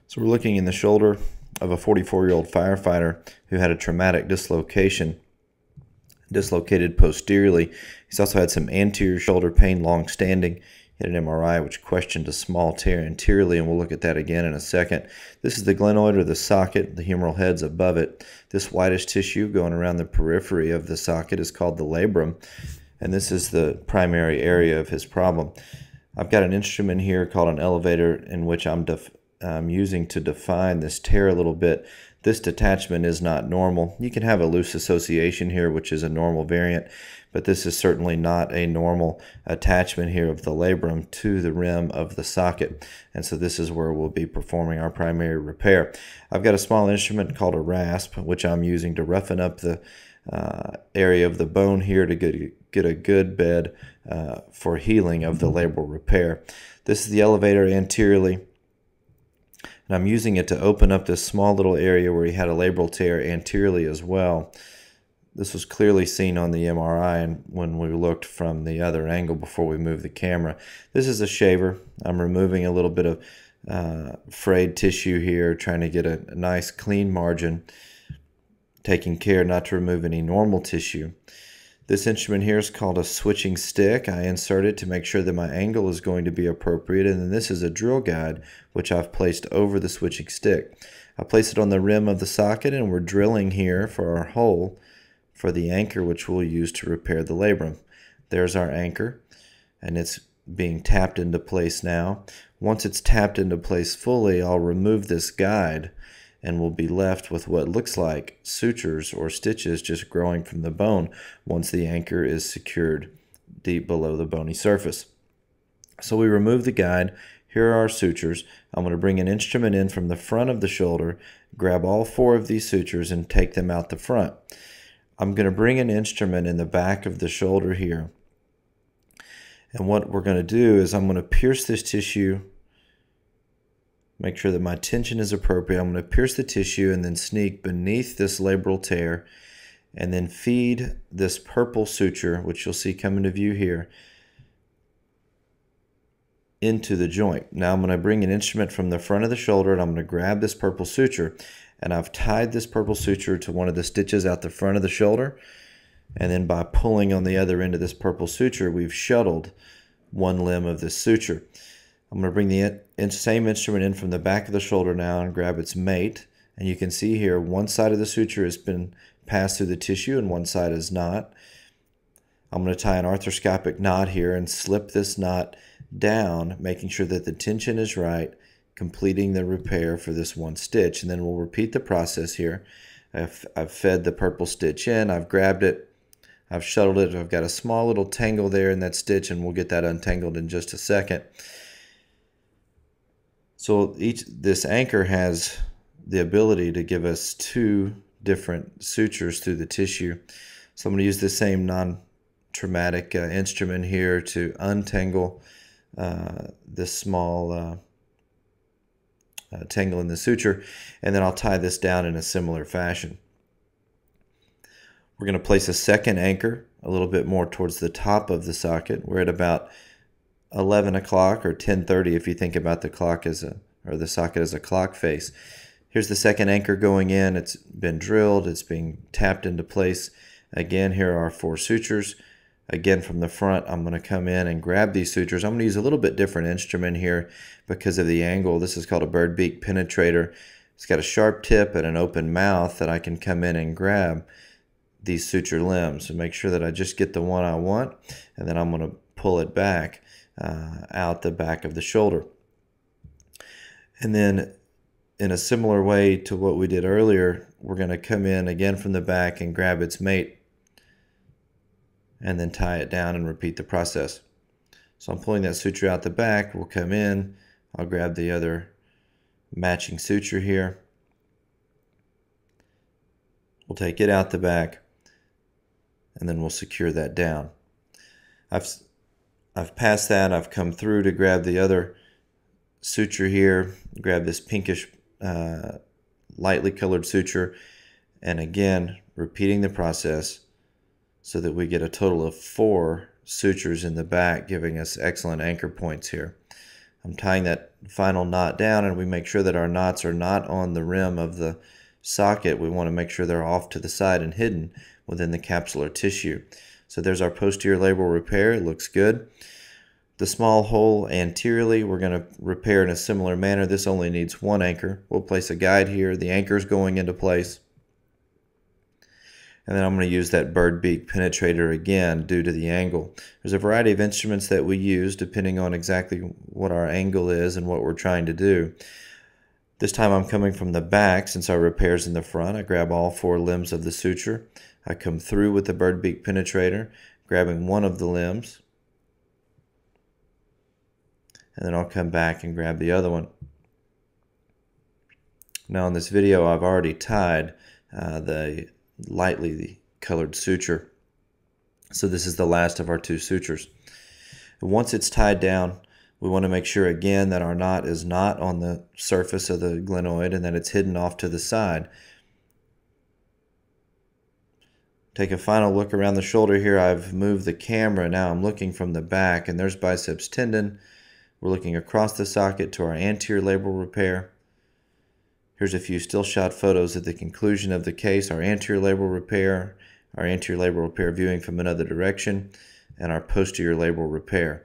So we're looking in the shoulder of a 44-year-old firefighter who had a traumatic dislocation, dislocated posteriorly. He's also had some anterior shoulder pain long-standing. He had an MRI which questioned a small tear anteriorly, and we'll look at that again in a second. This is the glenoid or the socket, the humeral head's above it. This whitish tissue going around the periphery of the socket is called the labrum, and this is the primary area of his problem. I've got an instrument here called an elevator in which I'm using to define this tear a little bit. This detachment is not normal. You can have a loose association here, which is a normal variant, but this is certainly not a normal attachment here of the labrum to the rim of the socket. And so this is where we'll be performing our primary repair. I've got a small instrument called a rasp, which I'm using to roughen up the area of the bone here to get a good bed for healing of the labral repair. This is the elevator anteriorly, and I'm using it to open up this small little area where he had a labral tear anteriorly as well. This was clearly seen on the MRI and when we looked from the other angle before we moved the camera. This is a shaver. I'm removing a little bit of frayed tissue here, trying to get a nice clean margin, taking care not to remove any normal tissue. This instrument here is called a switching stick. I insert it to make sure that my angle is going to be appropriate, and then this is a drill guide which I've placed over the switching stick. I place it on the rim of the socket, and we're drilling here for our hole for the anchor which we'll use to repair the labrum. There's our anchor, and it's being tapped into place now. Once it's tapped into place fully, I'll remove this guide, and we'll be left with what looks like sutures or stitches just growing from the bone once the anchor is secured deep below the bony surface. So we remove the guide. Here are our sutures. I'm going to bring an instrument in from the front of the shoulder, grab all 4 of these sutures and take them out the front. I'm going to bring an instrument in the back of the shoulder here, and what we're going to do is I'm going to pierce this tissue. Make sure that my tension is appropriate. I'm going to pierce the tissue and then sneak beneath this labral tear and then feed this purple suture, which you'll see come into view here, into the joint. Now I'm going to bring an instrument from the front of the shoulder and I'm going to grab this purple suture, and I've tied this purple suture to one of the stitches out the front of the shoulder, and then by pulling on the other end of this purple suture, we've shuttled one limb of this suture. I'm going to bring the same instrument in from the back of the shoulder now and grab its mate. And you can see here one side of the suture has been passed through the tissue and one side is not. I'm going to tie an arthroscopic knot here and slip this knot down, making sure that the tension is right, completing the repair for this one stitch. And then we'll repeat the process here. I've fed the purple stitch in, I've grabbed it, I've shuttled it, I've got a small little tangle there in that stitch, and we'll get that untangled in just a second. So this anchor has the ability to give us 2 different sutures through the tissue. So I'm going to use the same non-traumatic instrument here to untangle this small tangle in the suture, and then I'll tie this down in a similar fashion. We're going to place a second anchor a little bit more towards the top of the socket. We're at about 11 o'clock or 10:30 if you think about the clock or the socket as a clock face. Here's the second anchor going in. It's been drilled. It's being tapped into place. Again, here are our 4 sutures. Again, from the front, I'm going to come in and grab these sutures. I'm going to use a little bit different instrument here because of the angle. This is called a bird beak penetrator. It's got a sharp tip and an open mouth that I can come in and grab these suture limbs and make sure that I just get the one I want, and then I'm going to pull it back out the back of the shoulder. And then in a similar way to what we did earlier, we're going to come in again from the back and grab its mate and then tie it down and repeat the process. So I'm pulling that suture out the back. We'll come in. I'll grab the other matching suture here. We'll take it out the back, and then we'll secure that down. I've passed that. I've come through to grab the other suture here, grab this pinkish lightly colored suture, and again repeating the process so that we get a total of 4 sutures in the back, giving us excellent anchor points here. I'm tying that final knot down, and we make sure that our knots are not on the rim of the socket. We want to make sure they're off to the side and hidden within the capsular tissue. So there's our posterior labral repair. It looks good. The small hole anteriorly, we're going to repair in a similar manner. This only needs one anchor. We'll place a guide here. The anchor is going into place. And then I'm going to use that bird beak penetrator again due to the angle. There's a variety of instruments that we use depending on exactly what our angle is and what we're trying to do. This time I'm coming from the back since our repair's in the front. I grab all 4 limbs of the suture. I come through with the bird beak penetrator, grabbing one of the limbs. And then I'll come back and grab the other one. Now in this video I've already tied the lightly colored suture. So this is the last of our 2 sutures. Once it's tied down, we want to make sure again that our knot is not on the surface of the glenoid and that it's hidden off to the side. Take a final look around the shoulder here. I've moved the camera. Now I'm looking from the back, and there's biceps tendon. We're looking across the socket to our anterior labral repair. Here's a few still shot photos at the conclusion of the case, our anterior labral repair viewing from another direction, and our posterior labral repair.